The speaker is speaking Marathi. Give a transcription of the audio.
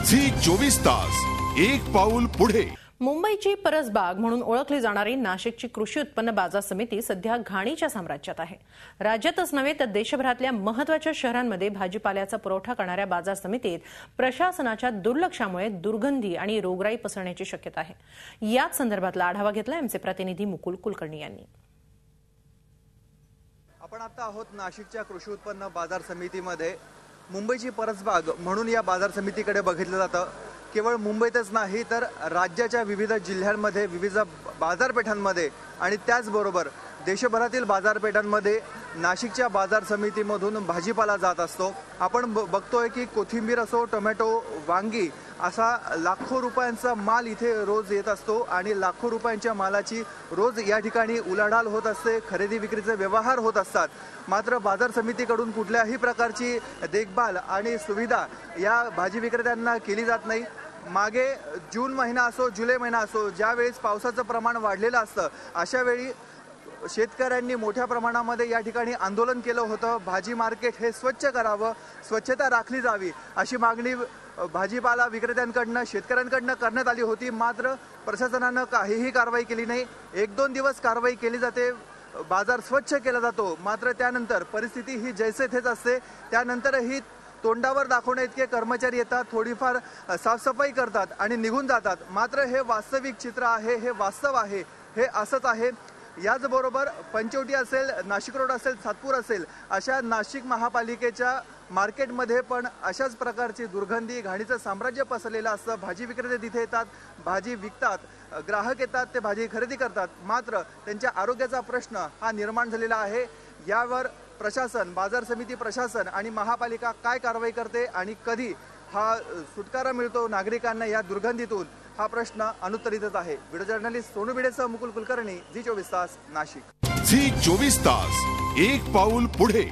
झी 24 तास एक पाऊल पुढे। मुंबईची परसबाग म्हणून ओळखली जाणारी नाशिकची कृषी उत्पन्न बाजार समिती सध्या घाणीच्या साम्राज्यात आहे। राज्यातच नव्हे तर देशभरातल्या महत्त्वाच्या शहरांमध्ये भाजीपाल्याचा पुरवठा करणाऱ्या बाजार समितीत प्रशासनाच्या दुर्लक्षामुळे दुर्गंधी आणि रोगराई पसरण्याची शक्यता आहे। याच संदर्भातला आढावा घेतला आमचे प्रतिनिधी मुकुल कुलकर्णी यांनी। आपण आता आहोत नाशिकच्या कृषी उत्पन्न बाजार समितीमध्ये। मुंबईची परसबाग म्हणून या बाजार समितीकडे बघितलं जातं। केवळ मुंबईतच नाही तर राज्याच्या विविध जिल्ह्यांमध्ये विविध बाजारपेठांमध्ये आणि त्याचबरोबर देशभरातील बाजारपेठांमध्ये नाशिकच्या बाजार समितीमधून भाजीपाला जात असतो। आपण बघतोय की कोथिंबीर असो, टोमॅटो, वांगी असा लाखो रुपयांचा माल इथे रोज येत असतो आणि लाखो रुपयांच्या मालाची रोज या ठिकाणी उलाढाल होत असते, खरेदी विक्रीचे व्यवहार होत असतात। मात्र बाजार समितीकडून कुठल्याही प्रकारची देखभाल आणि सुविधा या भाजी विक्रेत्यांना केली जात नाही। मागे जून महिना असो, जुलै महिना असो, ज्यावेळेस पावसाचं प्रमाण वाढलेलं असतं अशा वेळी शेतकऱ्यांनी मोठ्या प्रमाणामध्ये या ठिकाणी आंदोलन केलं होतं। भाजी मार्केट हे स्वच्छ करावं, स्वच्छता राखली जावी अशी मागणी भाजीपाला विक्रेत्यांकडनं, शेतकऱ्यांकडनं करण्यात आली होती। मात्र प्रशासनानं काहीही कारवाई केली नाही। 1-2 दिवस कारवाई केली जाते, बाजार स्वच्छ केला जातो, मात्र त्यानंतर परिस्थिती ही जैसे थेच असते। त्यानंतरही तोंडावर दाखवण्या इतके कर्मचारी येतात, थोडीफार साफसफाई करतात आणि निघून जातात। मात्र हे वास्तविक चित्र आहे, हे वास्तव आहे, हे असंच आहे। याचबरोबर पंचवटी असेल, नाशिक रोड असेल, सातपूर असेल अशा नाशिक महापालिकेच्या मार्केटमध्ये पण अशाच प्रकारची दुर्गंधी, घाणीचं साम्राज्य पसरलेलं असतं। भाजी विक्रेते तिथे येतात, भाजी विकतात, ग्राहक येतात, ते भाजी खरेदी करतात, मात्र त्यांच्या आरोग्याचा प्रश्न हा निर्माण झालेला आहे। यावर प्रशासन, बाजार समिती प्रशासन आणि महापालिका काय कारवाई करते आणि कधी हा सुटकारा मिळतो नागरिकांना या दुर्गंधीतून, हा प्रश्न अनुत्तरितच आहे। व्हिडिओ जर्नलिस्ट सोनू भिडेसह मुकुल कुलकर्णी, झी 24 तास, नाशिक। झी 24 तास एक पाऊल पुढे।